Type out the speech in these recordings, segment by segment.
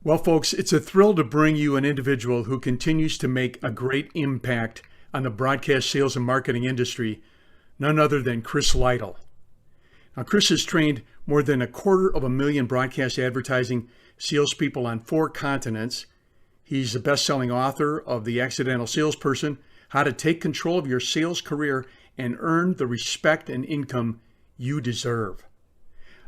Well, folks, it's a thrill to bring you an individual who continues to make a great impact on the broadcast sales and marketing industry, none other than Chris Lytle. Now, Chris has trained more than 250,000 broadcast advertising salespeople on 4 continents. He's the best-selling author of The Accidental Salesperson, How to Take Control of Your Sales Career and Earn the Respect and Income You Deserve.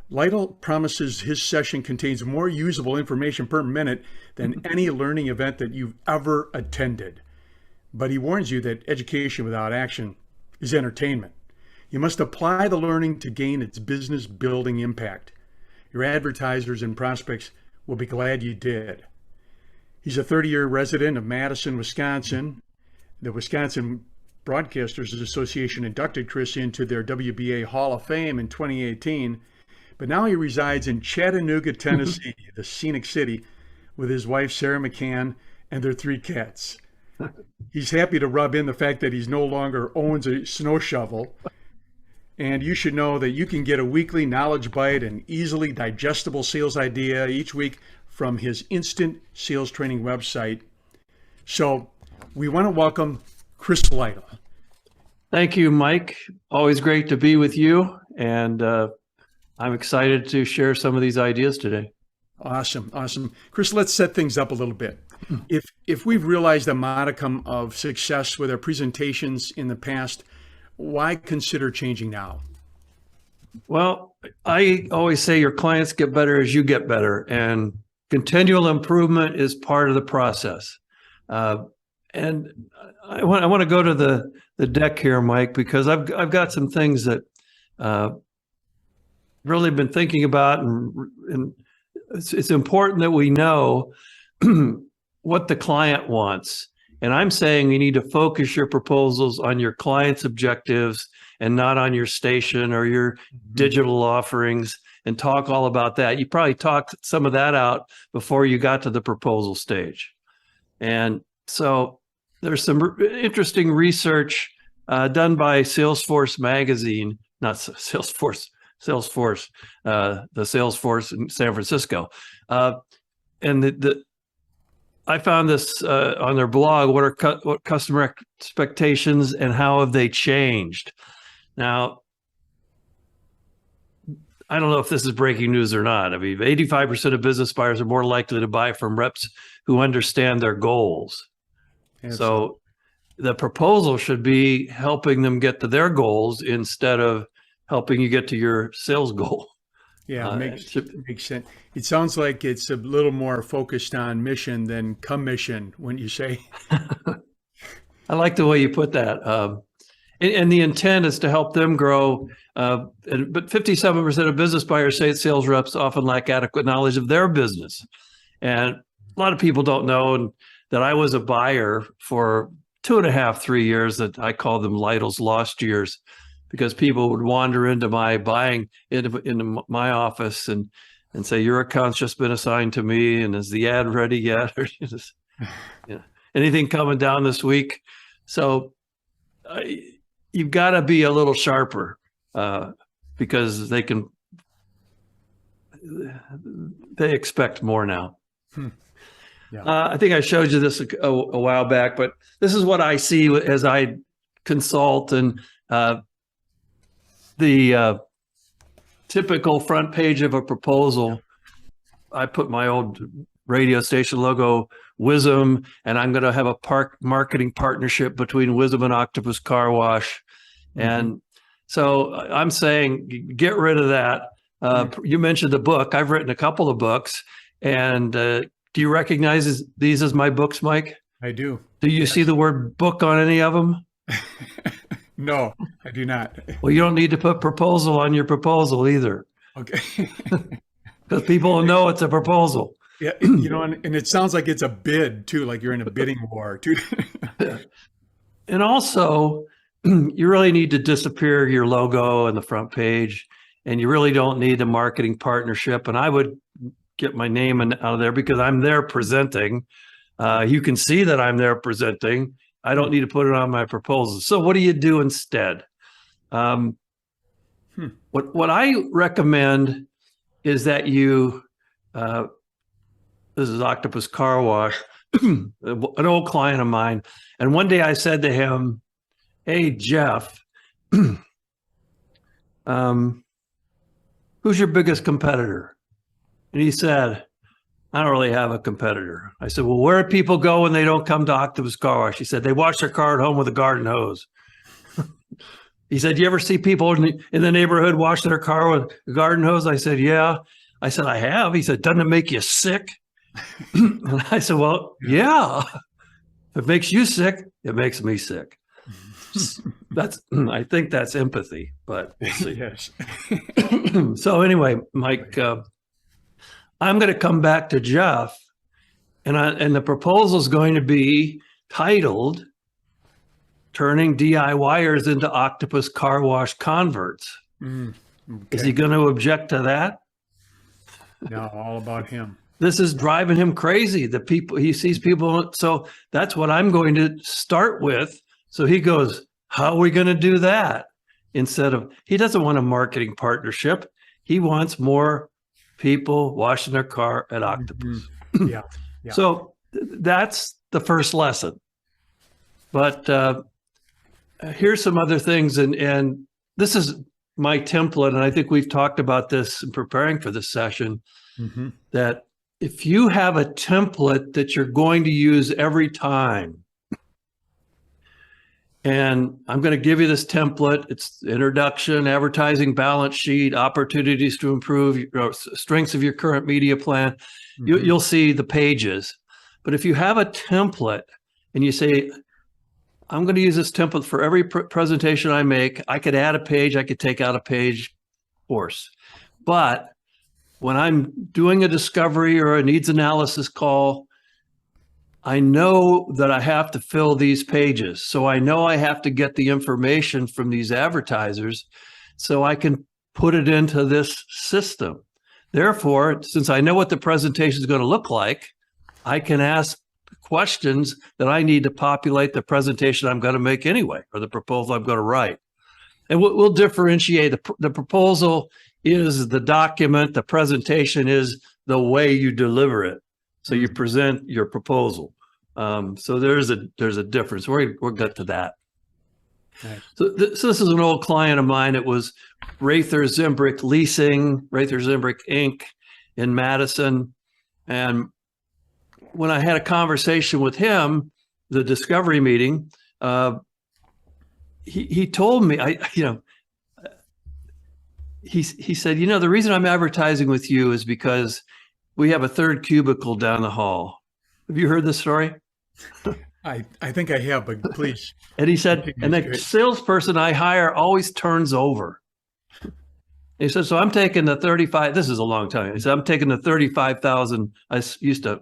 Lytle promises his session contains more usable information per minute than any learning event that you've ever attended. But he warns you that education without action is entertainment. You must apply the learning to gain its business building impact. Your advertisers and prospects will be glad you did. He's a 30-year resident of Madison, Wisconsin. The Wisconsin Broadcasters Association inducted Chris into their WBA Hall of Fame in 2018. But now he resides in Chattanooga, Tennessee, the scenic city, with his wife, Sarah McCann, and their 3 cats. He's happy to rub in the fact that he's no longer owns a snow shovel. And you should know that you can get a weekly knowledge bite and easily digestible sales idea each week from his instant sales training website. So we want to welcome Chris Lytle. Thank you, Mike. Always great to be with you. And I'm excited to share some of these ideas today. Awesome. Chris, let's set things up a little bit. If we've realized a modicum of success with our presentations in the past, why consider changing now? Well, I always say your clients get better as you get better, and continual improvement is part of the process. And I want to go to the deck here, Mike, because I've got some things that really been thinking about, and it's important that we know what the client wants. And I'm saying you need to focus your proposals on your client's objectives and not on your station or your digital offerings, and talk all about that. You probably talked some of that out before you got to the proposal stage. And so there's some interesting research done by Salesforce magazine, not Salesforce, the Salesforce in San Francisco. And I found this on their blog. What customer expectations and how have they changed? Now, I don't know if this is breaking news or not. I mean, 85% of business buyers are more likely to buy from reps who understand their goals. Absolutely. So the proposal should be helping them get to their goals instead of helping you get to your sales goal. Yeah, makes sense. It sounds like it's a little more focused on mission than commission when you say. I like the way you put that. And the intent is to help them grow. But 57% of business buyers say sales reps often lack adequate knowledge of their business. And a lot of people don't know that I was a buyer for 2.5, 3 years that I call them Lytle's lost years, because people would wander into my buying into my office and say, your account's just been assigned to me, and is the ad ready yet? Or just, anything coming down this week? So you've got to be a little sharper because they expect more now. Yeah. I think I showed you this a while back, but this is what I see as I consult, and the typical front page of a proposal, I put my old radio station logo, Wisdom, and I'm going to have a marketing partnership between Wisdom and Octopus Car Wash. And so I'm saying, get rid of that. You mentioned the book. I've written a couple of books. And do you recognize these as my books, Mike? I do. Do you see the word book on any of them? No, I do not. Well, you don't need to put proposal on your proposal either. Okay. Because people will know it's a proposal. Yeah, and it sounds like it's a bid too, like you're in a bidding war too. And also, you really need to disappear your logo on the front page, and you really don't need a marketing partnership. And I would get my name out of there because I'm there presenting. You can see that I'm there presenting. I don't need to put it on my proposal. So what do you do instead? What I recommend is that you this is Octopus Car Wash, an old client of mine. And one day I said to him, "Hey, Jeff, who's your biggest competitor?" And he said, "I don't really have a competitor." I said, "Well, where do people go when they don't come to Octopus Car Wash?" He said, "They wash their car at home with a garden hose." He said, "You ever see people in the neighborhood wash their car with a garden hose?" I said, "Yeah." I said, "I have." He said, "Doesn't it make you sick?" And I said, "Well, yeah. If it makes you sick, it makes me sick." I think that's empathy, but we'll see. Yes. So anyway, Mike, I'm going to come back to Jeff, and the proposal is going to be titled "Turning DIYers into Octopus Car Wash Converts." Okay. Is he going to object to that? No, all about him. This is driving him crazy. The people, he sees people. So that's what I'm going to start with. So he goes, "How are we going to do that?" Instead of, he doesn't want a marketing partnership. He wants more people washing their car at Octopus. Yeah. Yeah. So that's the first lesson. But here's some other things. And this is my template. And I think we've talked about this in preparing for this session, that if you have a template that you're going to use every time, and I'm going to give you this template. It's introduction, advertising balance sheet, opportunities to improve, strengths of your current media plan. You'll see the pages. But if you have a template and you say, "I'm going to use this template for every presentation I make," I could add a page, I could take out a page, of course. But when I'm doing a discovery or a needs analysis call, I know that I have to fill these pages. So I know I have to get the information from these advertisers so I can put it into this system. Therefore, since I know what the presentation is going to look like, I can ask questions that I need to populate the presentation I'm going to make anyway, or the proposal I'm going to write. And we'll differentiate. The proposal is the document. The presentation is the way you deliver it. So you present your proposal. So there's a difference. We'll get to that. Right. So this is an old client of mine. It was Rather Zimbrick Leasing, Rather Zimbrick Inc. in Madison. And when I had a conversation with him, the discovery meeting, he told me, he said, "The reason I'm advertising with you is because we have a third cubicle down the hall." Have you heard this story? I think I have, but please. And he said, "And the salesperson I hire always turns over." He said, "So I'm taking the 35, this is a long time. He said, "I'm taking the 35,000 I used to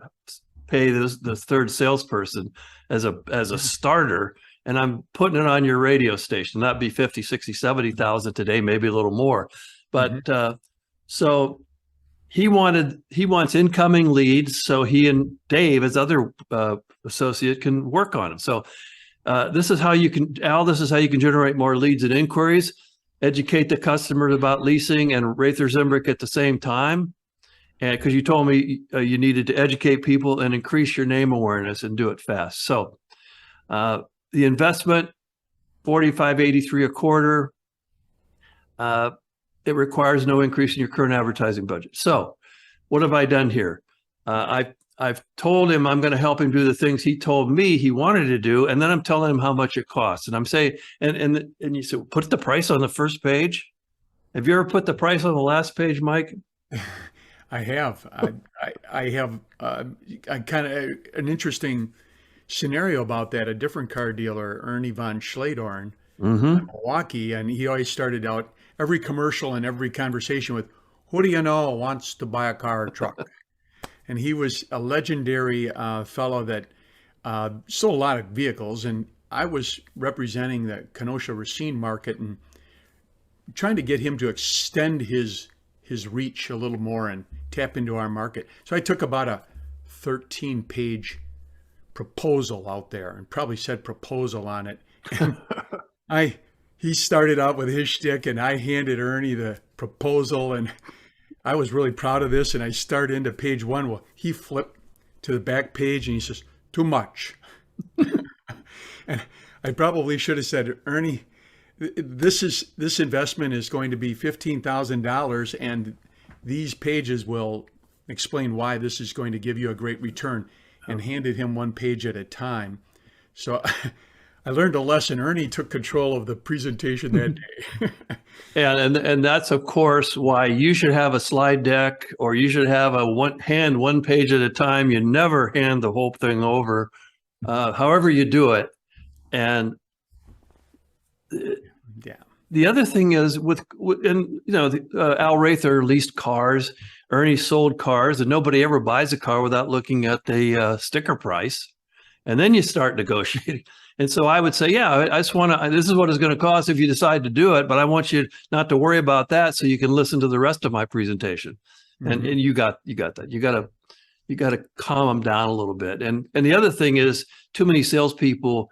pay this third salesperson as a starter, and I'm putting it on your radio station. That'd be 50, 60, 70,000 today, maybe a little more." But so he wants incoming leads so he and Dave, his other associate, can work on them. So this is how you can generate more leads and inquiries, educate the customers about leasing and Rather Zimbrick at the same time. And because you told me you needed to educate people and increase your name awareness and do it fast. So the investment, $45.83 a quarter. It requires no increase in your current advertising budget. So what have I done here? I've told him I'm going to help him do the things he told me he wanted to do, and then I'm telling him how much it costs. And I'm saying, and you said, put the price on the first page. Have you ever put the price on the last page, Mike? I have. I have kind of an interesting scenario about that. A different car dealer, Ernie von Schledorn, in Milwaukee, and he always started out every commercial and every conversation with, "Who do you know wants to buy a car or truck?" And he was a legendary fellow that sold a lot of vehicles. And I was representing the Kenosha Racine market and trying to get him to extend his reach a little more and tap into our market. So I took about a 13-page proposal out there and probably said proposal on it. And he started out with his shtick, and I handed Ernie the proposal, and I was really proud of this. And I started into page one. Well, he flipped to the back page and he says, too much. And I probably should have said, Ernie, this investment is going to be $15,000 and these pages will explain why this is going to give you a great return, and handed him one page at a time. So I learned a lesson. Ernie took control of the presentation that day. And that's of course why you should have a slide deck, or you should have a one page at a time. You never hand the whole thing over, however you do it. And yeah. The other thing is Al Rather leased cars, Ernie sold cars, and nobody ever buys a car without looking at the sticker price. And then you start negotiating. And so I would say, yeah, I just want to, this is what it's going to cost if you decide to do it, but I want you not to worry about that so you can listen to the rest of my presentation. Mm-hmm. And you got that. You got to calm them down a little bit. And the other thing is, too many salespeople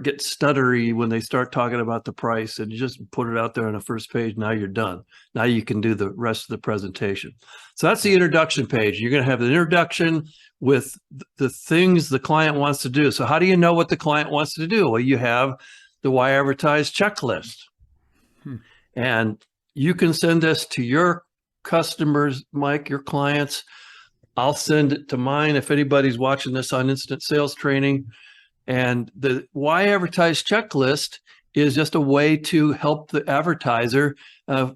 get stuttery when they start talking about the price, and you just put it out there on the first page. Now you're done. Now you can do the rest of the presentation. So that's the introduction page. You're going to have the introduction with the things the client wants to do. So how do you know what the client wants to do? Well, you have the Why Advertise checklist. And you can send this to your customers, Mike, your clients. I'll send it to mine if anybody's watching this on Instant Sales Training. And the Why Advertise checklist is just a way to help the advertiser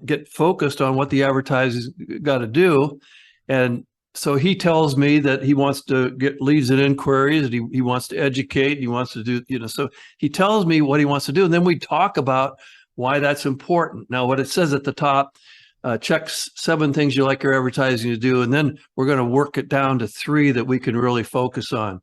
get focused on what the advertiser's got to do. And so he tells me that he wants to get leads and inquiries, and he wants to educate, he wants to do, so he tells me what he wants to do. And then we talk about why that's important. Now, what it says at the top, check 7 things you like your advertising to do. And then we're going to work it down to 3 that we can really focus on.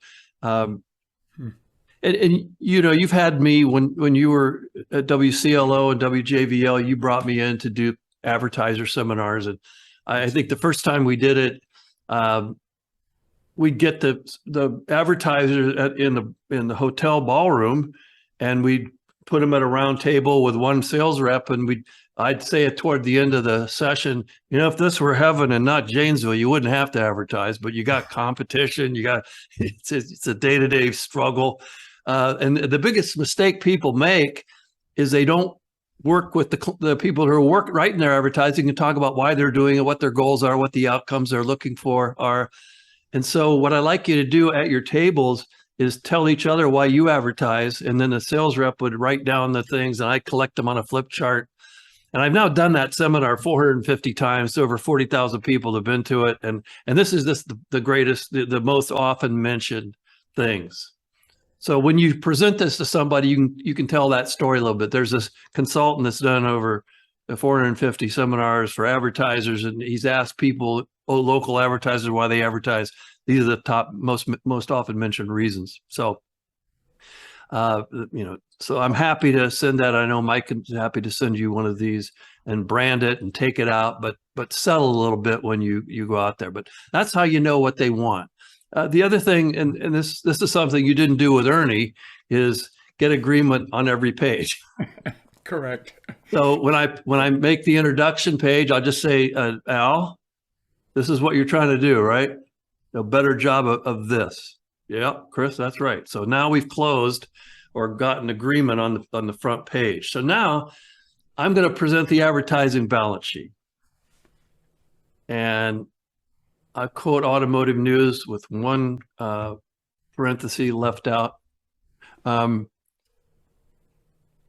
And you've had me when you were at WCLO and WJVL, you brought me in to do advertiser seminars. And I think the first time we did it, we'd get the advertisers in the hotel ballroom, and we'd put them at a round table with one sales rep, and I'd say it toward the end of the session, if this were heaven and not Janesville, you wouldn't have to advertise, but you got competition, it's a day-to-day struggle. And the biggest mistake people make is they don't work with the people who are writing their advertising and talk about why they're doing it, what their goals are, what the outcomes they're looking for are. And so what I like you to do at your tables is tell each other why you advertise, and then the sales rep would write down the things, and I collect them on a flip chart. And I've now done that seminar 450 times. Over 40,000 people have been to it. And this is the greatest, the most often mentioned things. So when you present this to somebody, you can tell that story a little bit. There's this consultant that's done over 450 seminars for advertisers, and he's asked people, local advertisers, why they advertise. These are the top most often mentioned reasons. So, so I'm happy to send that. I know Mike is happy to send you one of these and brand it and take it out, but settle a little bit when you go out there. But that's how you know what they want. The other thing, and this is something you didn't do with Ernie, is get agreement on every page. Correct. So when I make the introduction page, I'll just say, Al, this is what you're trying to do, right? A better job of this. Yeah, Chris, that's right. So now we've closed or gotten agreement on the front page. So now I'm going to present the advertising balance sheet. And I quote Automotive News with one parenthesis left out.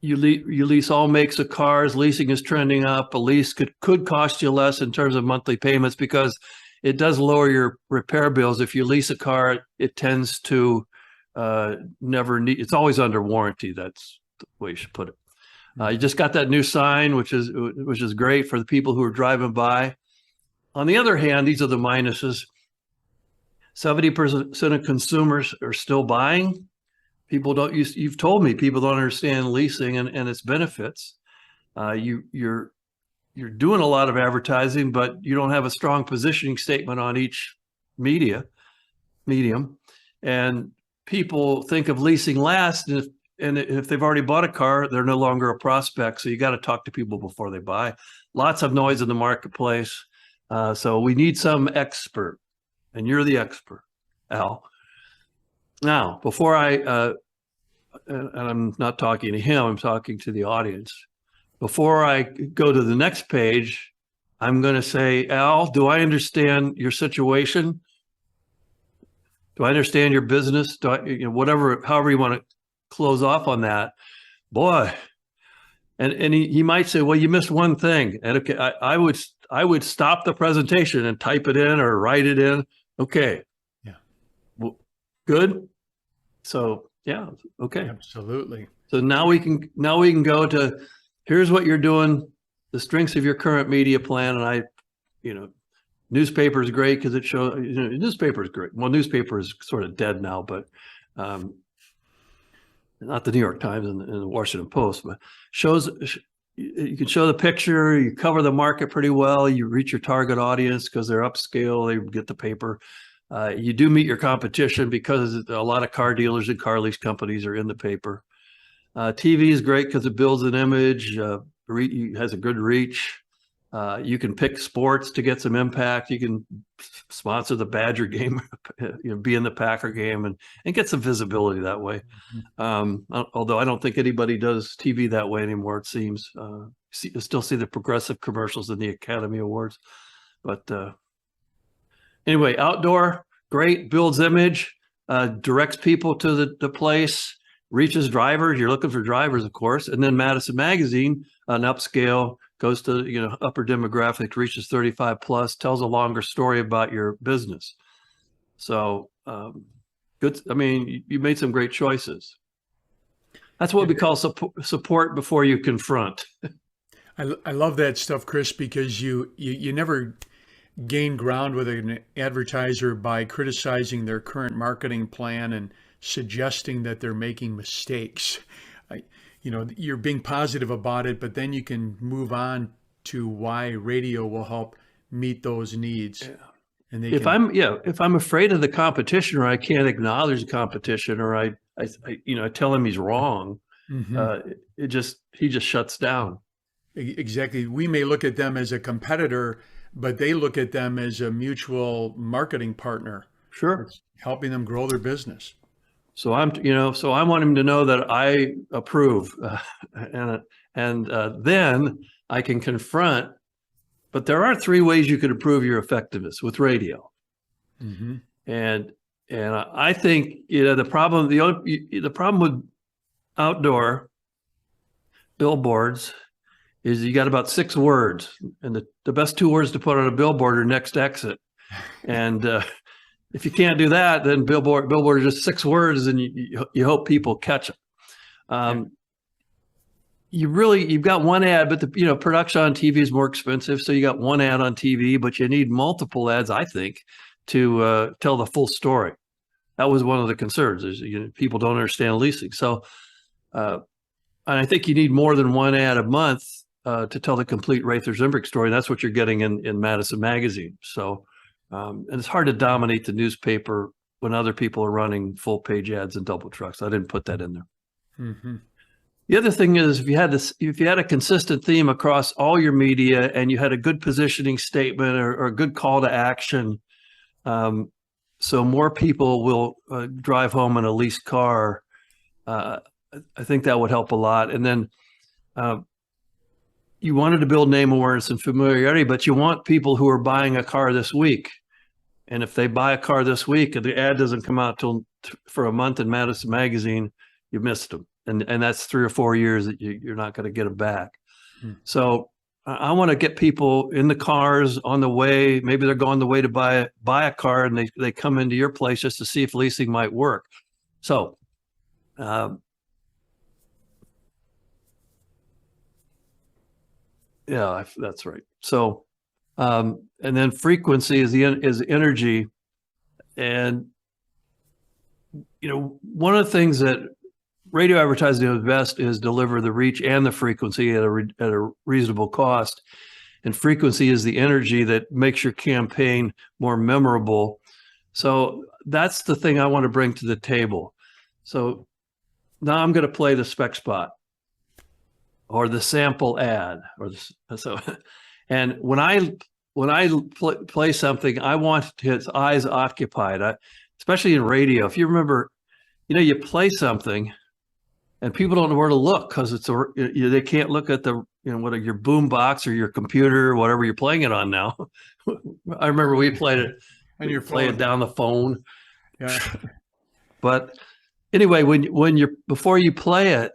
You lease all makes of cars. Leasing is trending up. A lease could cost you less in terms of monthly payments because it does lower your repair bills. If you lease a car, it tends to never need. It's always under warranty. That's the way you should put it. You just got that new sign, which is great for the people who are driving by. On the other hand, these are the minuses. 70% of consumers are still buying. People don't you've told me people don't understand leasing and its benefits. You're doing a lot of advertising, but you don't have a strong positioning statement on each medium. And people think of leasing last, and if they've already bought a car, they're no longer a prospect. So you got to talk to people before they buy. Lots of noise in the marketplace. So we need some expert, and you're the expert. Al. Now, before and I'm not talking to him, I'm talking to the audience. Before I go to the next page, I'm going to say, Al, do I understand your situation? Do I understand your business? Do I, whatever, however you want to close off on that, boy. And he might say, well, you missed one thing. And okay, I would stop the presentation and type it in or write it in. Okay. Yeah. Well, good. So yeah. Okay. Absolutely. So now we can go to, here's what you're doing, the strengths of your current media plan. And newspaper is great because it shows, newspaper is great. Well, newspaper is sort of dead now, but not the New York Times and the Washington Post, but you can show the picture, you cover the market pretty well, you reach your target audience because they're upscale, they get the paper. You do meet your competition because a lot of car dealers and car lease companies are in the paper. TV is great because it builds an image, has a good reach. You can pick sports to get some impact. You can sponsor the Badger game, be in the Packer game and get some visibility that way. Although I don't think anybody does TV that way anymore, it seems. You still see the progressive commercials in the Academy Awards. But anyway, outdoor, great, builds image, directs people to the place, reaches drivers. You're looking for drivers, of course. And then Madison Magazine, an upscale, goes to upper demographic, reaches 35 plus, tells a longer story about your business. So good. I mean, you made some great choices. That's what we call support before you confront. I love that stuff, Chris, because you never gain ground with an advertiser by criticizing their current marketing plan and suggesting that they're making mistakes. You're being positive about it, but then you can move on to why radio will help meet those needs. Yeah. And if I'm afraid of the competition, or I can't acknowledge the competition, or I tell him he's wrong, he just shuts down. Exactly. We may look at them as a competitor, but they look at them as a mutual marketing partner. Sure. It's helping them grow their business. So I want him to know that I approve, and then I can confront. But there are 3 ways you could improve your effectiveness with radio, and I think the problem with outdoor billboards is you got about 6 words, and the best 2 words to put on a billboard are next exit, and if you can't do that, then billboard are just 6 words, and you hope people catch them. You've got one ad, but the production on TV is more expensive, so you got one ad on TV, but you need multiple ads, I think, to tell the full story. That was one of the concerns, is people don't understand leasing. So, and I think you need more than one ad a month to tell the complete Rather Zimbrick story. And that's what you're getting in Madison Magazine. So. And it's hard to dominate the newspaper when other people are running full page ads and double trucks. I didn't put that in there. The other thing is, if you had a consistent theme across all your media, and you had a good positioning statement or a good call to action, so more people will drive home in a leased car. I think that would help a lot. And then you wanted to build name awareness and familiarity, but you want people who are buying a car this week. And if they buy a car this week and the ad doesn't come out for a month in Madison Magazine, you missed them. And that's 3 or 4 years that you're not going to get them back. So I want to get people in the cars on the way. Maybe they're going the way to buy a car, and they come into your place just to see if leasing might work. So yeah, that's right. So, and then frequency is energy. And, one of the things that radio advertising does best is deliver the reach and the frequency at a reasonable cost. And frequency is the energy that makes your campaign more memorable. So that's the thing I want to bring to the table. So now I'm going to play the spec spot, or the sample ad, and when I play something, I want his eyes occupied. especially in radio. If you remember, you play something and people don't know where to look because they can't look at the, what your boom box or your computer or whatever you're playing it on now. I remember we played it And your play phone. it down the phone. Yeah. But anyway, before you play it,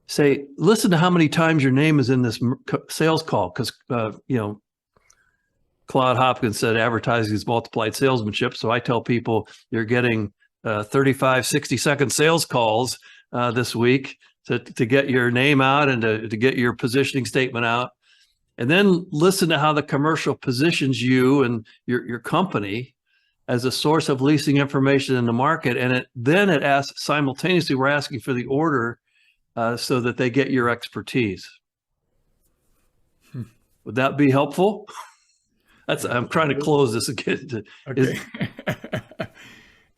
say, listen to how many times your name is in this sales call, because Claude Hopkins said advertising is multiplied salesmanship. So I tell people you're getting 35, 60-second sales calls this week to get your name out and to get your positioning statement out. And then listen to how the commercial positions you and your company as a source of leasing information in the market. And it asks simultaneously, we're asking for the order so that they get your expertise. Would that be helpful? I'm trying to close this again. Okay.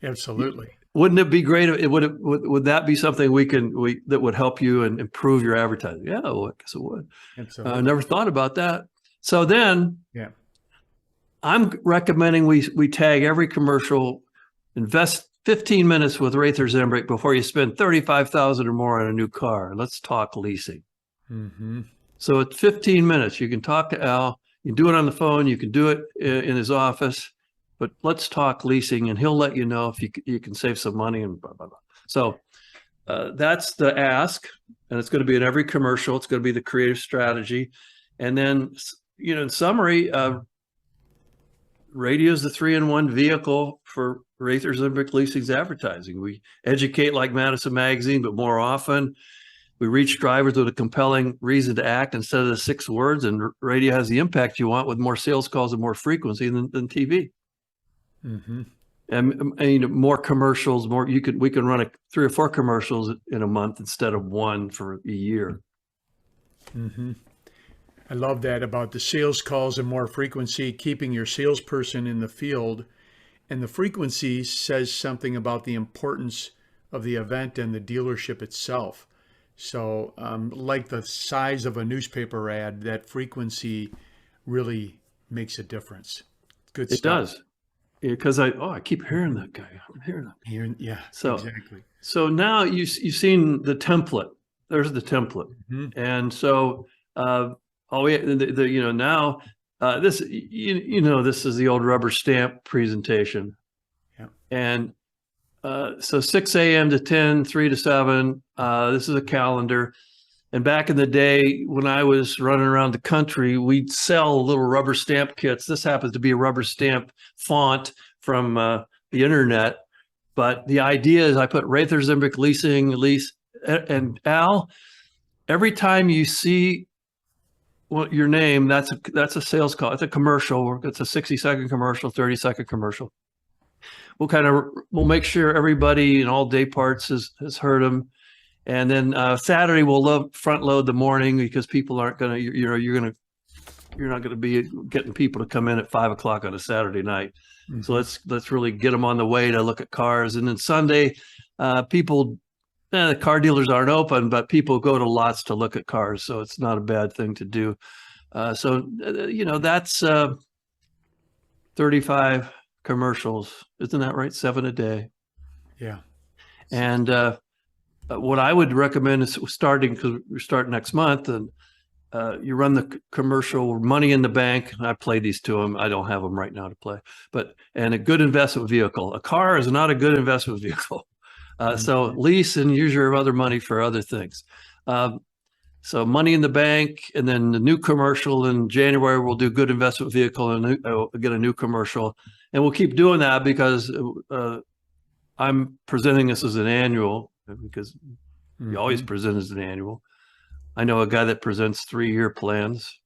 Absolutely. Wouldn't it be great? Would that be something that would help you and improve your advertising? Yeah, I guess it would. Absolutely. I never thought about that. So then, Yeah. I'm recommending we tag every commercial, invest 15 minutes with Rather Zembrick before you spend $35,000 or more on a new car. Let's talk leasing. Mm-hmm. So at 15 minutes, you can talk to Al. You can do it on the phone. You can do it in his office. But let's talk leasing, and he'll let you know if you can save some money and blah, blah, blah. So that's the ask, and it's going to be in every commercial. It's going to be the creative strategy. And then, in summary, radio is the 3-in-1 vehicle for Rather Zembrick Leasing's advertising. We educate like Madison Magazine, but more often we reach drivers with a compelling reason to act instead of the 6 words, and radio has the impact you want with more sales calls and more frequency than TV. Mm-hmm. And more commercials, we can run 3 or 4 commercials in a month instead of 1 for a year. Mm-hmm. I love that about the sales calls and more frequency, keeping your salesperson in the field. And the frequency says something about the importance of the event and the dealership itself. So like the size of a newspaper ad, that frequency really makes a difference. Good stuff. It does. Because I keep hearing that guy. I'm hearing that. Yeah, so, exactly. So now you've seen the template. There's the template. Mm-hmm. And so now this this is the old rubber stamp presentation. Yeah. And so 6 a.m. to 10, 3 to 7. This is a calendar. And back in the day when I was running around the country, we'd sell little rubber stamp kits. This happens to be a rubber stamp font from the internet. But the idea is I put Rather Zembrick Lease. And Al, every time you see your name, that's a sales call. It's a commercial. It's a 60-second commercial, 30-second commercial. We'll make sure everybody in all day parts has heard them. And then Saturday we'll front load the morning because people aren't going to, you're not going to be getting people to come in at 5 o'clock on a Saturday night. Mm-hmm. So let's really get them on the way to look at cars. And then Sunday, the car dealers aren't open, but people go to lots to look at cars. So it's not a bad thing to do. That's 35 commercials. Isn't that right? 7 a day. Yeah. And what I would recommend is starting, because we start next month, and you run the commercial Money in the Bank. I play these to them. I don't have them right now to play, and a good investment vehicle. A car is not a good investment vehicle. So lease and use your other money for other things. So Money in the Bank, and then the new commercial in January, we'll do good investment vehicle and get a new commercial. And we'll keep doing that because I'm presenting this as an annual, because you always present as an annual. I know a guy that presents 3-year plans.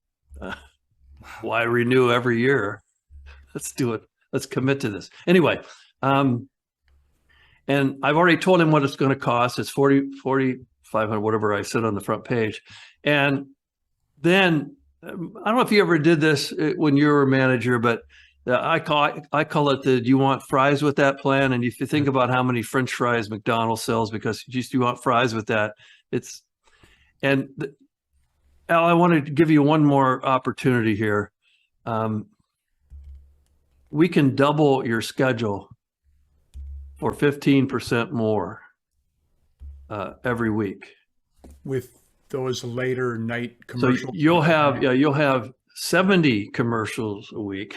Why renew every year? Let's do it. Let's commit to this. Anyway, and I've already told him what it's going to cost. It's $4,500, whatever I said on the front page. And then I don't know if you ever did this when you were a manager, but I call it the, do you want fries with that plan? And if you think about how many French fries McDonald's sells because you want fries with that, Al, I wanted to give you one more opportunity here. We can double your schedule for 15% more every week. With those later night So commercials. you'll have 70 commercials a week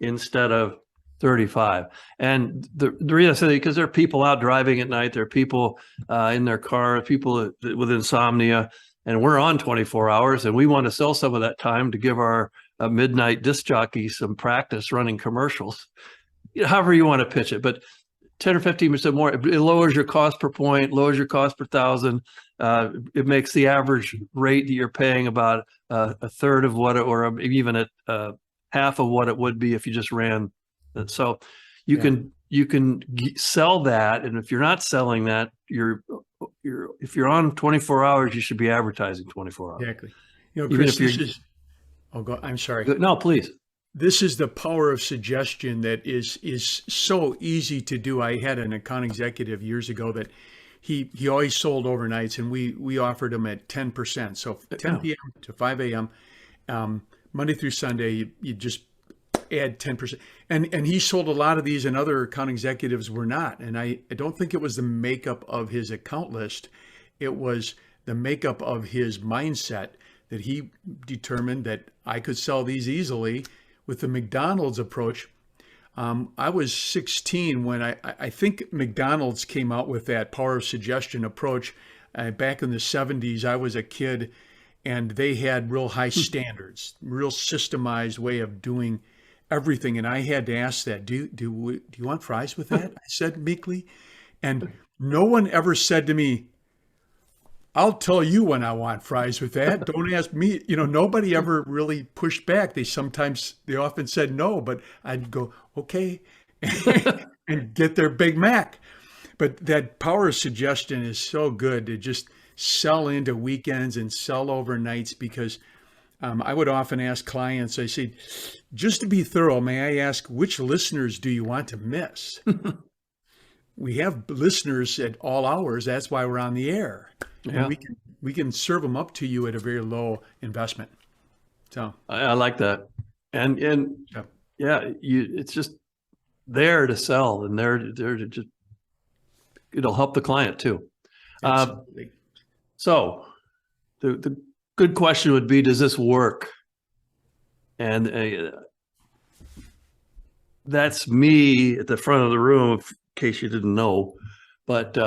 instead of 35. And the reason I say that, because there are people out driving at night, there are people in their car, people with insomnia, and we're on 24 hours, and we want to sell some of that time to give our midnight disc jockey some practice running commercials. However you want to pitch it, but 10 or 15% more, it lowers your cost per point, lowers your cost per thousand. It makes the average rate that you're paying about a third of what, or even at half of what it would be if you just ran. So you can sell that, and if you're not selling that, if you're on 24 hours, you should be advertising 24 hours. Exactly. You know, Even Chris, if you're, I'm sorry. No, please. This is the power of suggestion that is so easy to do. I had an account executive years ago that he always sold overnights, and we offered him at 10%. So 10 p.m. to 5 a.m. Monday through Sunday, you just add 10%. And he sold a lot of these, and other account executives were not. And I don't think it was the makeup of his account list. It was the makeup of his mindset that he determined that I could sell these easily. With the McDonald's approach, I was 16 when I think McDonald's came out with that power of suggestion approach. Back in the 70s, I was a kid, and they had real high standards, real systemized way of doing everything. And I had to ask that, do you want fries with that? I said meekly. And no one ever said to me, I'll tell you when I want fries with that. Don't ask me. You know, nobody ever really pushed back. They often said no, but I'd go, okay, and get their Big Mac. But that power of suggestion is so good to just sell into weekends and sell overnights, because I would often ask clients, I say, just to be thorough, may I ask, which listeners do you want to miss? We have listeners at all hours. That's why we're on the air. Yeah. And we can serve them up to you at a very low investment. So I like that. And it's just there to sell, and there to just, it'll help the client too. absolutely. So the good question would be, does this work? And that's me at the front of the room, in case you didn't know. But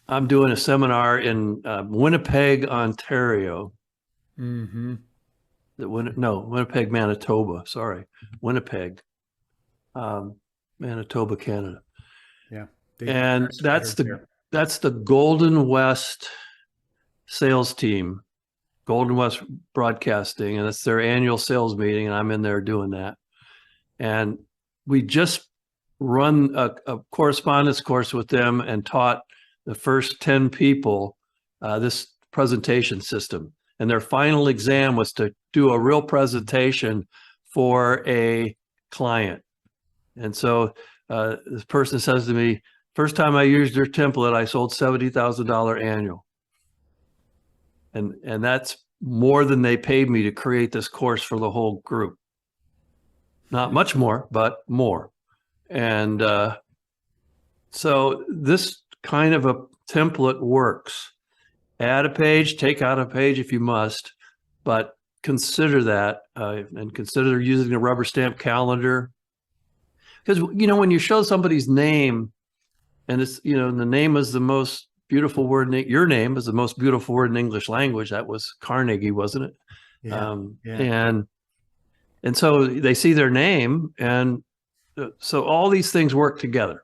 I'm doing a seminar in Winnipeg, Ontario. Mm-hmm. Winnipeg, Manitoba. Sorry, Winnipeg, Manitoba, Canada. Yeah. And that's the Golden West sales team, Golden West Broadcasting, and it's their annual sales meeting, and I'm in there doing that. And we just run a correspondence course with them and taught the first 10 people this presentation system. And their final exam was to do a real presentation for a client. And so this person says to me, first time I used their template, I sold $70,000 annual. And that's more than they paid me to create this course for the whole group. Not much more, but more. And so this kind of a template works. Add a page, take out a page if you must, but consider that and consider using a rubber stamp calendar. Because, you know, when you show somebody's name, and it's, you know, the name is the most beautiful word, your name is the most beautiful word in English language. That was Carnegie, wasn't it? Yeah. And so they see their name, and so all these things work together.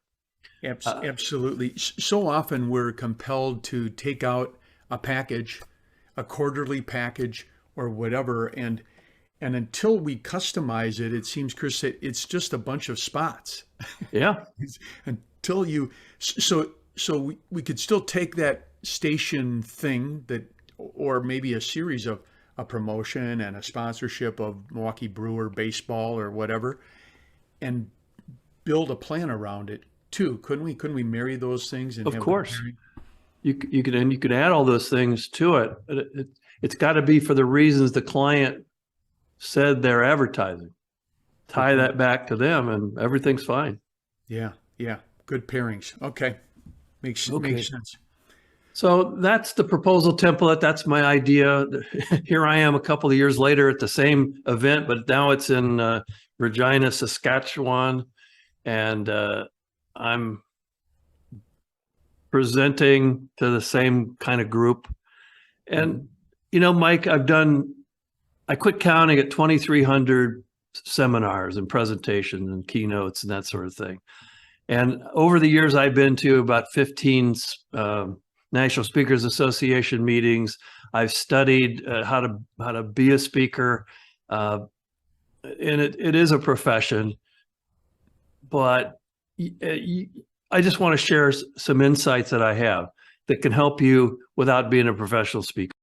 Absolutely. So often we're compelled to take out a package, a quarterly package or whatever, and until we customize it, it seems, Chris, that it's just a bunch of spots. Yeah. Until you, so we could still take that station thing that, or maybe a series of a promotion and a sponsorship of Milwaukee Brewer baseball or whatever, and build a plan around it too. Couldn't we marry those things? And of course, you could add all those things to it. It's got to be for the reasons the client said they're advertising. Tie that back to them, and everything's fine. Yeah. Good pairings. Okay. Makes sense. So that's the proposal template. That's my idea. Here I am a couple of years later at the same event, but now it's in Regina, Saskatchewan. And I'm presenting to the same kind of group. And, Mike, I quit counting at 2,300 seminars and presentations and keynotes and that sort of thing. And over the years, I've been to about 15 National Speakers Association meetings. I've studied how to be a speaker, and it is a profession. But I just want to share some insights that I have that can help you without being a professional speaker.